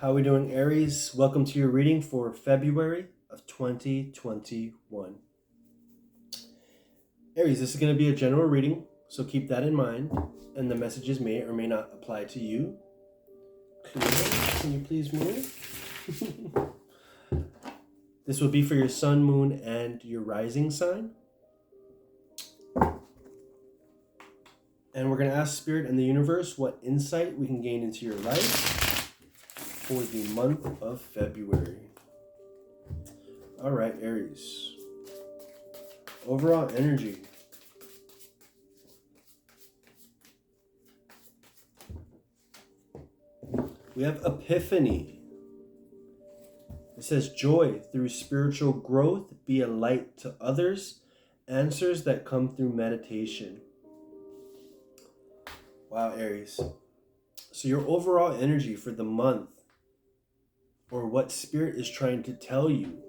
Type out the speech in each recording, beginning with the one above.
How are we doing, Aries? Welcome to your reading for February of 2021. Aries, this is going to be a general reading, so keep that in mind, and the messages may or may not apply to you. Can you please move? This will be for your sun, moon, and your rising sign. And we're going to ask Spirit and the universe what insight we can gain into your life for the month of February. All right, Aries. Overall energy. We have Epiphany. It says, joy through spiritual growth, be a light to others, answers that come through meditation. Wow, Aries. So your overall energy for the month, or what Spirit is trying to tell you,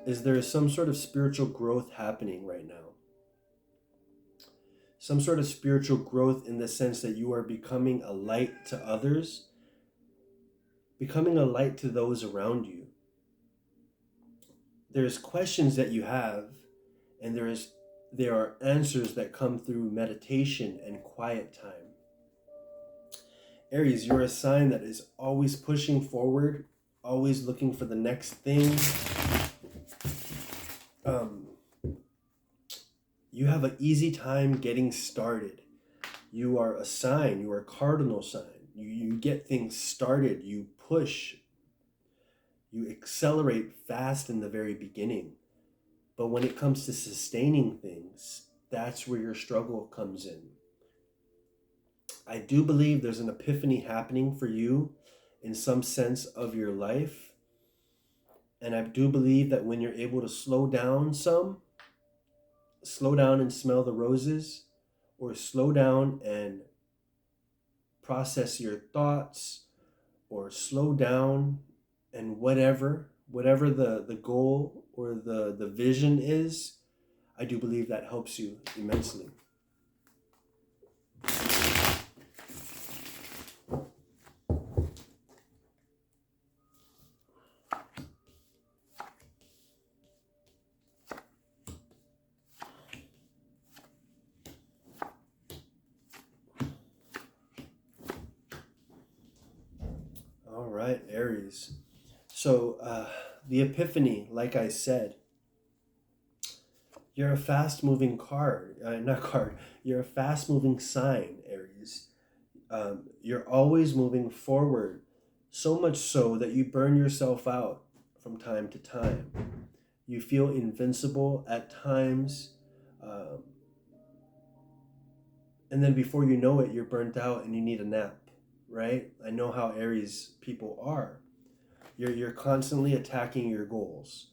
is there is some sort of spiritual growth happening right now. Some sort of spiritual growth in the sense that you are becoming a light to others, becoming a light to those around you. There's questions that you have, and there are answers that come through meditation and quiet time. Aries, you're a sign that is always pushing forward, always looking for the next thing. You have an easy time getting started. You are a sign, you are a cardinal sign. You get things started, you push, you accelerate fast in the very beginning. But when it comes to sustaining things, that's where your struggle comes in. I do believe there's an epiphany happening for you in some sense of your life. And I do believe that when you're able to slow down and smell the roses, or slow down and process your thoughts, or slow down and whatever the goal or the vision is, I do believe that helps you immensely. All right, Aries. So the Epiphany, like I said, you're a fast-moving you're a fast-moving sign, Aries. You're always moving forward, so much so that you burn yourself out from time to time. You feel invincible at times, and then before you know it, you're burnt out and you need a nap, right? I know how Aries people are. You're constantly attacking your goals.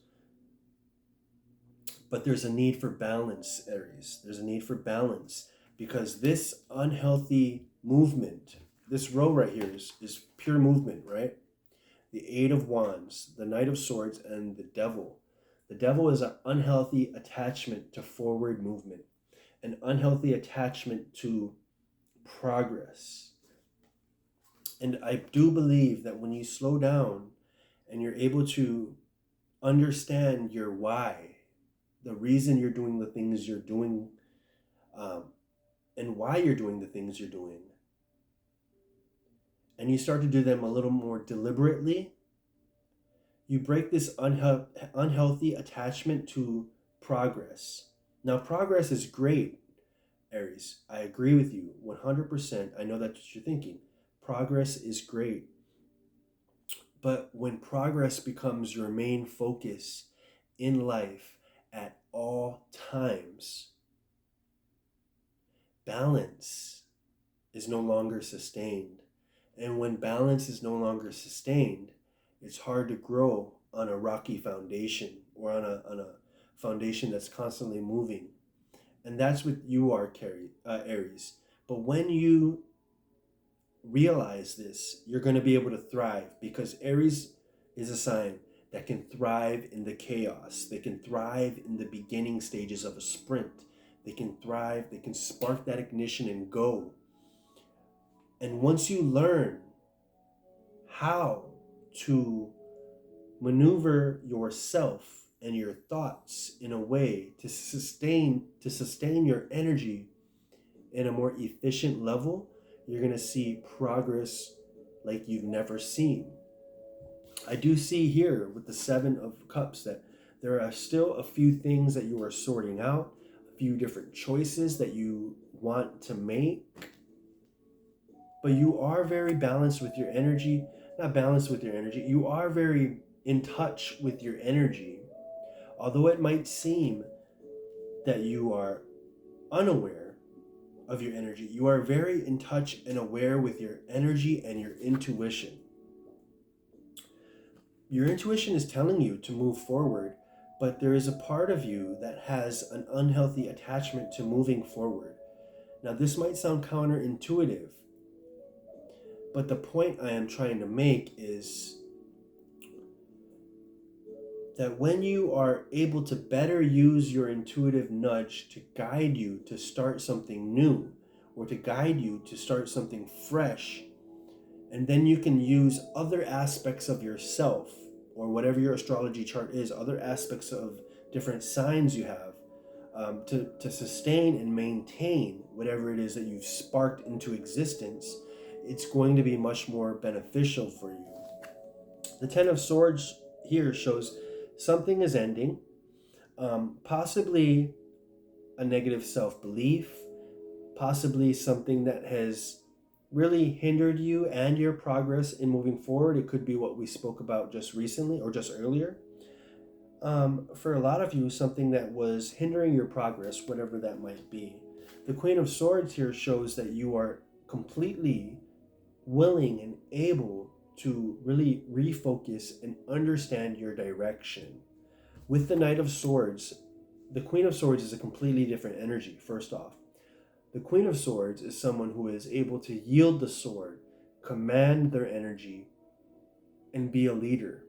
But there's a need for balance, Aries. There's a need for balance, because this unhealthy movement, this row right here is pure movement, right? The Eight of Wands, the Knight of Swords, and the Devil. The Devil is an unhealthy attachment to forward movement, an unhealthy attachment to progress. And I do believe that when you slow down and you're able to understand your why, the reason you're doing the things you're doing, and why you're doing the things you're doing, and you start to do them a little more deliberately, you break this unhealthy attachment to progress. Now, progress is great, Aries. I agree with you 100%. I know that's what you're thinking. Progress is great. But when progress becomes your main focus in life at all times, balance is no longer sustained. And when balance is no longer sustained, it's hard to grow on a rocky foundation, or on a foundation that's constantly moving. And that's what you are, Aries. But when you realize this, you're going to be able to thrive, because Aries is a sign that can thrive in the chaos. They can thrive in the beginning stages of a sprint. They can thrive, they can spark that ignition and go. And once you learn how to maneuver yourself and your thoughts in a way to sustain your energy in a more efficient level, you're going to see progress like you've never seen. I do see here with the Seven of Cups that there are still a few things that you are sorting out, a few different choices that you want to make, but you are very balanced with your energy. Not balanced with your energy, you are very in touch with your energy. Although it might seem that you are unaware of your energy, you are very in touch and aware with your energy and your intuition. Your intuition is telling you to move forward, but there is a part of you that has an unhealthy attachment to moving forward. Now, this might sound counterintuitive, but the point I am trying to make is that when you are able to better use your intuitive nudge to guide you to start something new, or to guide you to start something fresh, and then you can use other aspects of yourself, or whatever your astrology chart is, other aspects of different signs you have, to sustain and maintain whatever it is that you've sparked into existence, it's going to be much more beneficial for you. The Ten of Swords here shows something is ending, possibly a negative self-belief, possibly something that has really hindered you and your progress in moving forward. It could be what we spoke about just recently or just earlier. For a lot of you, something that was hindering your progress, whatever that might be. The Queen of Swords here shows that you are completely willing and able to really refocus and understand your direction. With the Knight of Swords, the Queen of Swords is a completely different energy, first off. The Queen of Swords is someone who is able to yield the sword, command their energy, and be a leader.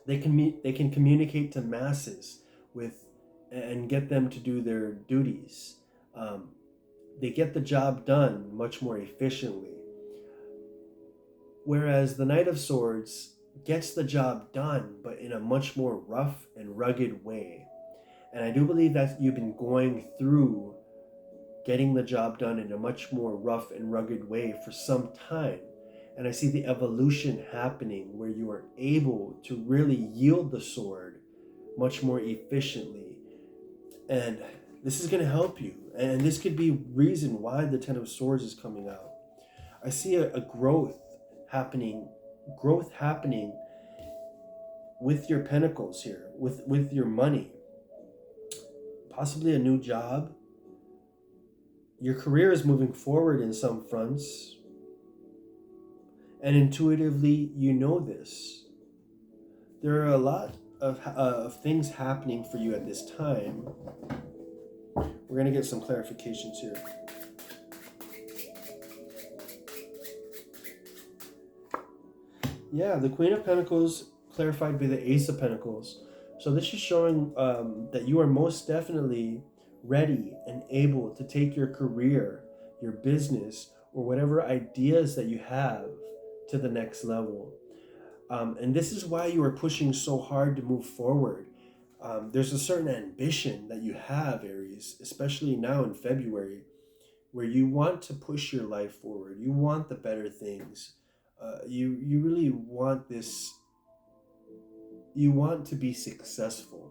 They can communicate to masses with and get them to do their duties. They get the job done much more efficiently. Whereas the Knight of Swords gets the job done, but in a much more rough and rugged way. And I do believe that you've been going through getting the job done in a much more rough and rugged way for some time. And I see the evolution happening where you are able to really yield the sword much more efficiently. And this is going to help you. And this could be reason why the Ten of Swords is coming out. I see a growth happening with your pentacles here, with your money. Possibly a new job. Your career is moving forward in some fronts. And intuitively, you know this. There are a lot of things happening for you at this time. We're going to get some clarifications here. Yeah, the Queen of Pentacles clarified by the Ace of Pentacles. So this is showing that you are most definitely ready and able to take your career, your business, or whatever ideas that you have to the next level. And this is why you are pushing so hard to move forward. There's a certain ambition that you have, Aries, especially now in February, where you want to push your life forward. You want the better things. You really want this. You want to be successful.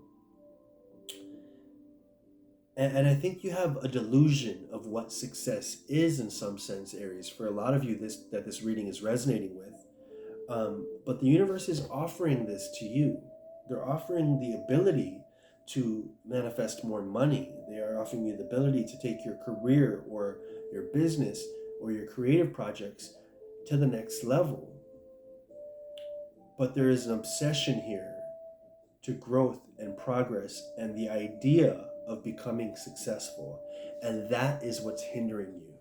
And I think you have a delusion of what success is in some sense, Aries. For a lot of you, this reading is resonating with. But the universe is offering this to you. They're offering the ability to manifest more money. They are offering you the ability to take your career or your business or your creative projects to the next level. But there is an obsession here to growth and progress and the idea of becoming successful. And that is what's hindering you.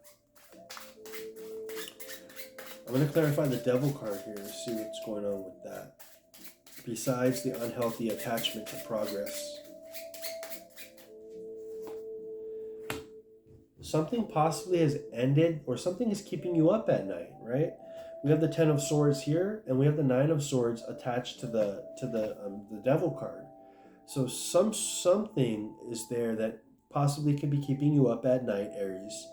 I'm going to clarify the Devil card here and see what's going on with that. Besides the unhealthy attachment to progress. Something possibly has ended, or something is keeping you up at night, right? We have the Ten of Swords here, and we have the Nine of Swords attached to the Devil card. So something is there that possibly could be keeping you up at night, Aries.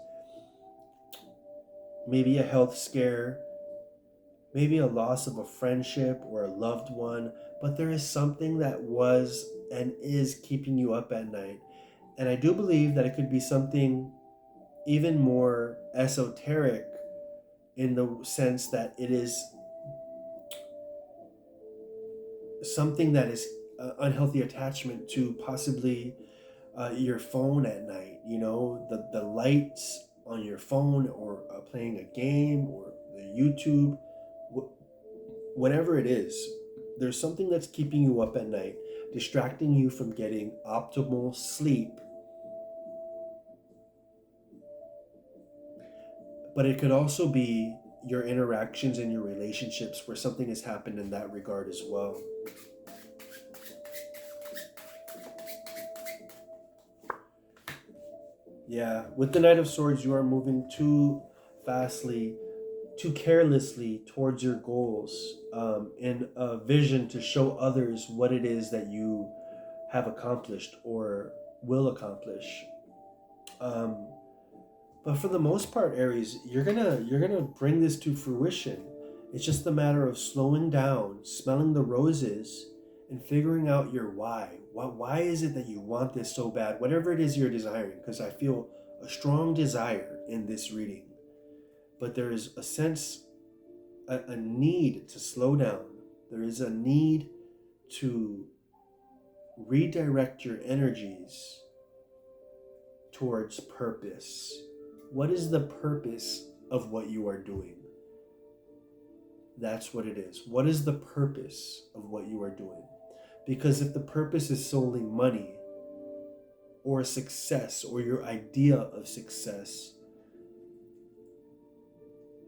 Maybe a health scare, maybe a loss of a friendship or a loved one, but there is something that was and is keeping you up at night. And I do believe that it could be something even more esoteric, in the sense that it is something that is unhealthy attachment to possibly your phone at night. You know, the lights on your phone, or playing a game, or the YouTube, whatever it is. There's something that's keeping you up at night, distracting you from getting optimal sleep. But it could also be your interactions and your relationships, where something has happened in that regard as well. Yeah, with the Knight of Swords, you are moving too fastly, too carelessly towards your goals, in a vision to show others what it is that you have accomplished or will accomplish. But for the most part, Aries, you're gonna bring this to fruition. It's just a matter of slowing down, smelling the roses, and figuring out your why. Why is it that you want this so bad? Whatever it is you're desiring, because I feel a strong desire in this reading. But there is a sense, a need to slow down. There is a need to redirect your energies towards purpose. What is the purpose of what you are doing? That's what it is. What is the purpose of what you are doing? Because if the purpose is solely money, or success, or your idea of success,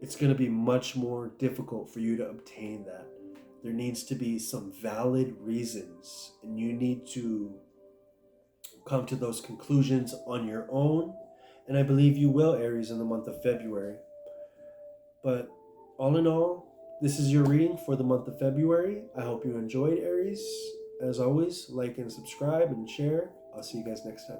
it's going to be much more difficult for you to obtain that. There needs to be some valid reasons, and you need to come to those conclusions on your own. And I believe you will, Aries, in the month of February. But all in all, this is your reading for the month of February. I hope you enjoyed, Aries. As always, like and subscribe and share. I'll see you guys next time.